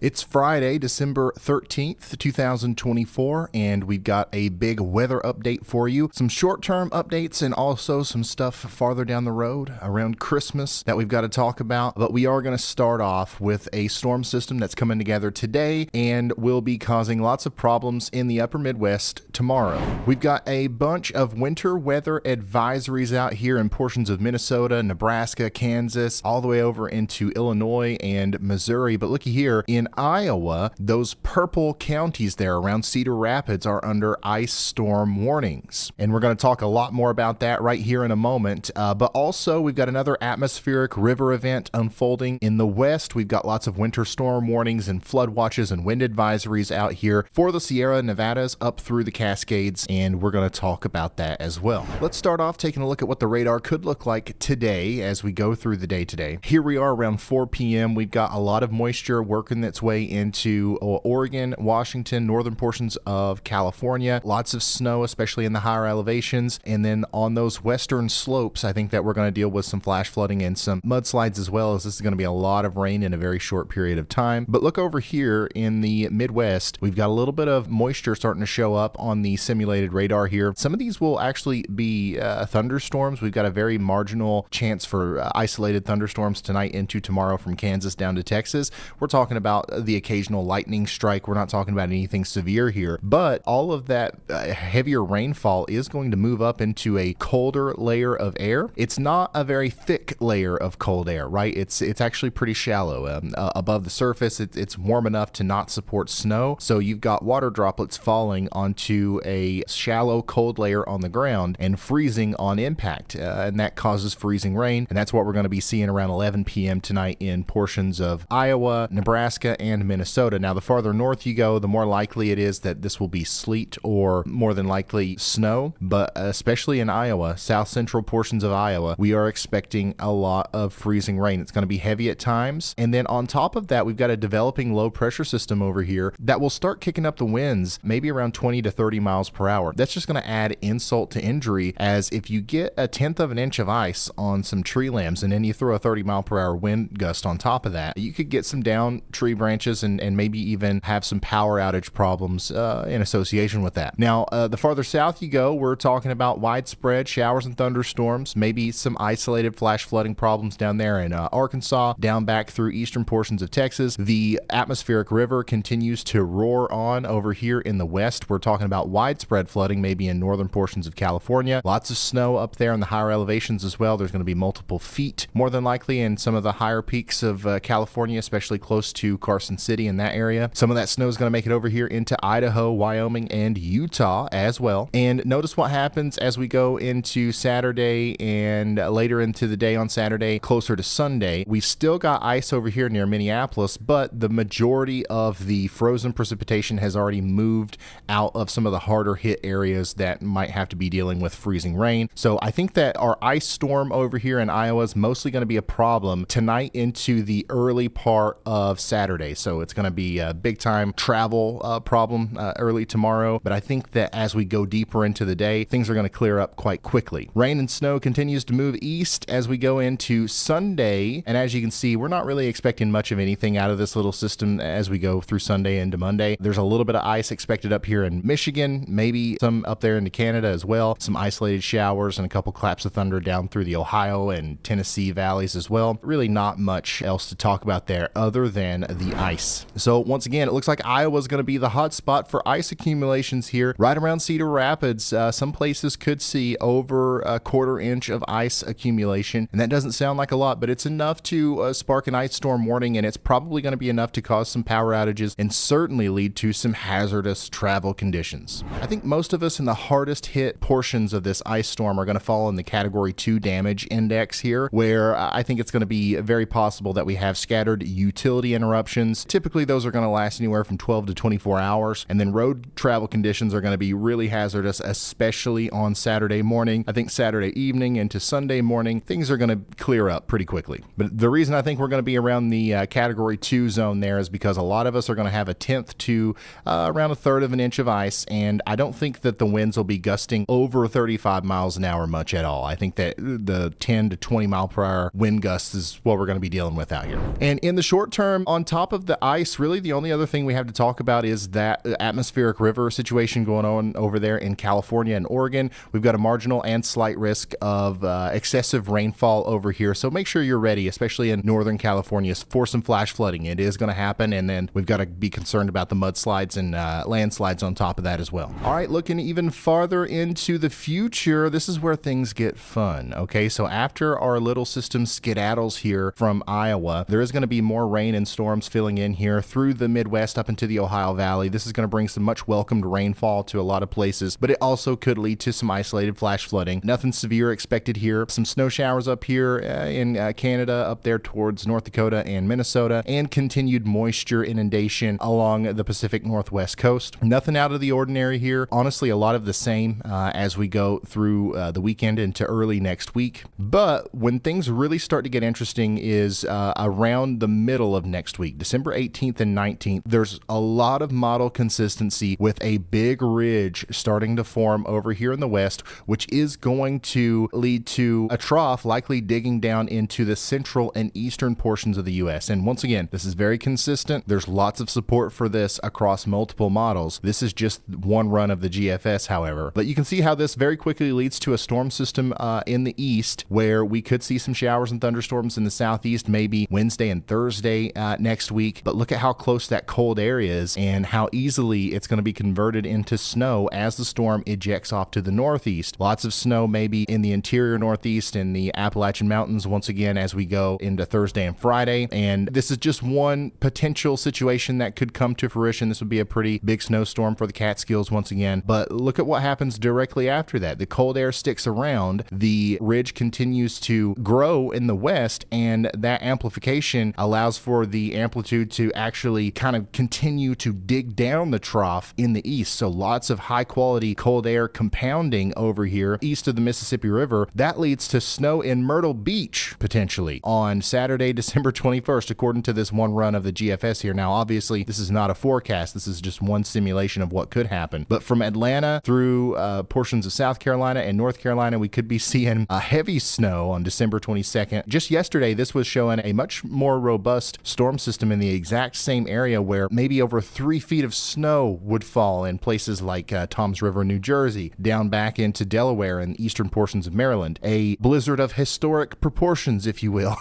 It's Friday, December 13th, 2024, and we've got a big weather update for you. Some short-term updates and also some stuff farther down the road around Christmas that we've got to talk about. But we are going to start off with a storm system that's coming together today and will be causing lots of problems in the upper Midwest tomorrow. We've got a bunch of winter weather advisories out here in portions of Minnesota, Nebraska, Kansas, all the way over into Illinois and Missouri. But looky here, in Iowa, those purple counties there around Cedar Rapids are under ice storm warnings. And we're going to talk a lot more about that right here in a moment. But also, we've got another atmospheric river event unfolding in the west. We've got lots of winter storm warnings and flood watches and wind advisories out here for the Sierra Nevadas up through the Cascades, and we're going to talk about that as well. Let's start off taking a look at what the radar could look like today as we go through the day today. Here we are around 4 p.m. We've got a lot of moisture working its way into Oregon, Washington, northern portions of California. Lots of snow, especially in the higher elevations. And then on those western slopes, I think that we're going to deal with some flash flooding and some mudslides, as well as this is going to be a lot of rain in a very short period of time. But look over here in the Midwest, we've got a little bit of moisture starting to show up on the simulated radar here. Some of these will actually be thunderstorms. We've got a very marginal chance for isolated thunderstorms tonight into tomorrow from Kansas down to Texas. We're talking about the occasional lightning strike. We're not talking about anything severe here, but all of that heavier rainfall is going to move up into a colder layer of air. It's not a very thick layer of cold air, right? It's actually pretty shallow. Above the surface, it's warm enough to not support snow. So you've got water droplets falling onto a shallow cold layer on the ground and freezing on impact. And that causes freezing rain. And that's what we're going to be seeing around 11 p.m. tonight in portions of Iowa, Nebraska, and Minnesota. Now, the farther north you go, the more likely it is that this will be sleet or more than likely snow. But especially in Iowa, south central portions of Iowa, we are expecting a lot of freezing rain. It's going to be heavy at times. And then on top of that, we've got a developing low pressure system over here that will start kicking up the winds maybe around 20 to 30 miles per hour. That's just going to add insult to injury, as if you get a tenth of an inch of ice on some tree limbs and then you throw a 30 mile per hour wind gust on top of that, you could get some down tree branches and maybe even have some power outage problems in association with that. Now, the farther south you go, we're talking about widespread showers and thunderstorms, maybe some isolated flash flooding problems down there in Arkansas, down back through eastern portions of Texas. The atmospheric river continues to roar on over here in the west. We're talking about widespread flooding, maybe in northern portions of California. Lots of snow up there in the higher elevations as well. There's going to be multiple feet, more than likely, in some of the higher peaks of California, especially close to Carson City in that area. Some of that snow is going to make it over here into Idaho, Wyoming, and Utah as well. And notice what happens as we go into Saturday and later into the day on Saturday, closer to Sunday. We've still got ice over here near Minneapolis, but the majority of the frozen precipitation has already moved out of some of the harder hit areas that might have to be dealing with freezing rain. So I think that our ice storm over here in Iowa is mostly going to be a problem tonight into the early part of Saturday. So it's going to be a big time travel problem early tomorrow. But I think that as we go deeper into the day, things are going to clear up quite quickly. Rain and snow continues to move east as we go into Sunday. And as you can see, we're not really expecting much of anything out of this little system as we go through Sunday into Monday. There's a little bit of ice expected up here in Michigan, maybe some up there into Canada as well. Some isolated showers and a couple claps of thunder down through the Ohio and Tennessee valleys as well. Really not much else to talk about there other than the ice. So once again, it looks like Iowa's going to be the hot spot for ice accumulations here right around Cedar Rapids. Some places could see over a quarter inch of ice accumulation, and that doesn't sound like a lot, but it's enough to spark an ice storm warning, and it's probably going to be enough to cause some power outages and certainly lead to some hazardous travel conditions. I think most of us in the hardest hit portions of this ice storm are going to fall in the category 2 damage index here, where I think it's going to be very possible that we have scattered utility interruptions. Typically those are going to last anywhere from 12 to 24 hours, and then road travel conditions are going to be really hazardous, especially on Saturday morning. I think Saturday evening into Sunday morning, things are going to clear up pretty quickly. But the reason I think we're going to be around the category 2 zone there is because a lot of us are going to have a tenth to around a third of an inch of ice, and I don't think that the winds will be gusting over 35 miles an hour much at all. I think that the 10 to 20 mile per hour wind gusts is what we're going to be dealing with out here. And in the short term, on top top of the ice, really the only other thing we have to talk about is that atmospheric river situation going on over there in California and Oregon. We've got a marginal and slight risk of excessive rainfall over here, so make sure you're ready, especially in Northern California, for some flash flooding. It is going to happen, and then we've got to be concerned about the mudslides and landslides on top of that as well. All right, looking even farther into the future, this is where things get fun. Okay, so after our little system skedaddles here from Iowa, there is going to be more rain and storms filling in here through the Midwest up into the Ohio Valley. This is going to bring some much welcomed rainfall to a lot of places, but it also could lead to some isolated flash flooding. Nothing severe expected here. Some snow showers up here in Canada, up there towards North Dakota and Minnesota, and continued moisture inundation along the Pacific Northwest coast. Nothing out of the ordinary here. Honestly, a lot of the same as we go through the weekend into early next week. But when things really start to get interesting is around the middle of next week, December 18th and 19th. There's a lot of model consistency with a big ridge starting to form over here in the west, which is going to lead to a trough likely digging down into the central and eastern portions of the U.S. And once again, this is very consistent. There's lots of support for this across multiple models. This is just one run of the GFS, however. But you can see how this very quickly leads to a storm system in the east, where we could see some showers and thunderstorms in the southeast, maybe Wednesday and Thursday next week. But look at how close that cold air is and how easily it's going to be converted into snow as the storm ejects off to the northeast. Lots of snow maybe in the interior northeast and the Appalachian Mountains once again as we go into Thursday and Friday. And this is just one potential situation that could come to fruition. This would be a pretty big snowstorm for the Catskills once again. But look at what happens directly after that. The cold air sticks around, the ridge continues to grow in the west, and that amplification allows for the amplitude to actually kind of continue to dig down the trough in the east. So lots of high quality cold air compounding over here east of the Mississippi River. That leads to snow in Myrtle Beach potentially on Saturday, December 21st, according to this one run of the GFS here. Now, obviously, this is not a forecast. This is just one simulation of what could happen. But from Atlanta through portions of South Carolina and North Carolina, we could be seeing a heavy snow on December 22nd. Just yesterday, this was showing a much more robust storm system in the exact same area where maybe over 3 feet of snow would fall in places like Toms River, New Jersey, down back into Delaware and eastern portions of Maryland. A blizzard of historic proportions, if you will,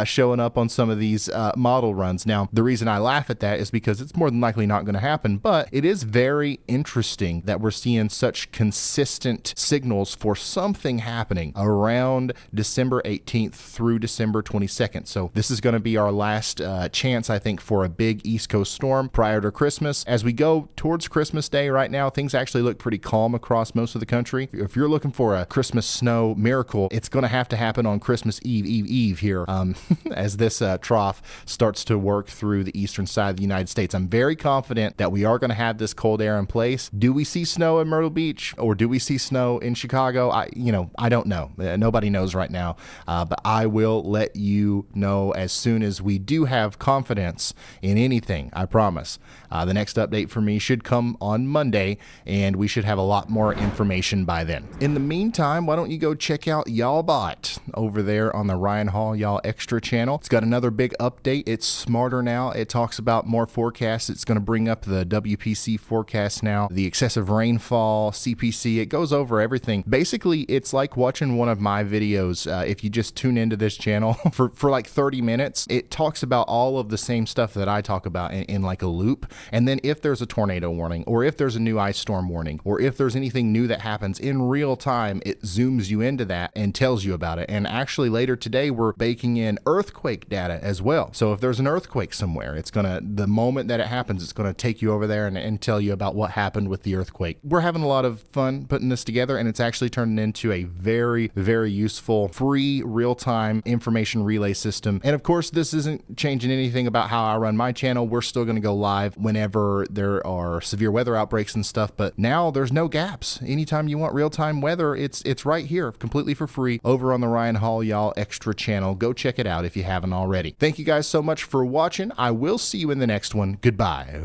showing up on some of these model runs. Now, the reason I laugh at that is because it's more than likely not going to happen, but it is very interesting that we're seeing such consistent signals for something happening around December 18th through December 22nd. So this is going to be our last chance, I think, for a big East Coast storm prior to Christmas. As we go towards Christmas Day right now, things actually look pretty calm across most of the country. If you're looking for a Christmas snow miracle, it's going to have to happen on Christmas Eve here as this trough starts to work through the eastern side of the United States. I'm very confident that we are going to have this cold air in place. Do we see snow in Myrtle Beach or do we see snow in Chicago? I don't know. Nobody knows right now, but I will let you know as soon as we do have confidence in anything, I promise. The next update for me should come on Monday, and we should have a lot more information by then. In the meantime, why don't you go check out Y'all Bot over there on the Ryan Hall Y'all Extra channel. It's got another big update. It's smarter now. It talks about more forecasts. It's going to bring up the WPC forecast now, the excessive rainfall, CPC. It goes over everything. Basically, it's like watching one of my videos. If you just tune into this channel for like 30 minutes, it talks about all of the same stuff that I talk about in like a loop. And then if there's a tornado warning, or if there's a new ice storm warning, or if there's anything new that happens in real time, it zooms you into that and tells you about it. And actually later today, we're baking in earthquake data as well. So if there's an earthquake somewhere, the moment that it happens, it's going to take you over there and tell you about what happened with the earthquake. We're having a lot of fun putting this together, and it's actually turning into a very, very useful, free, real-time information relay system. And of course, this isn't changing anything about how I run my channel. We're still going to go live whenever there are severe weather outbreaks and stuff, but now there's no gaps. Anytime you want real-time weather, it's right here, completely for free, over on the Ryan Hall Y'all Extra channel. Go check it out if you haven't already. Thank you guys so much for watching. I will see you in the next one. Goodbye.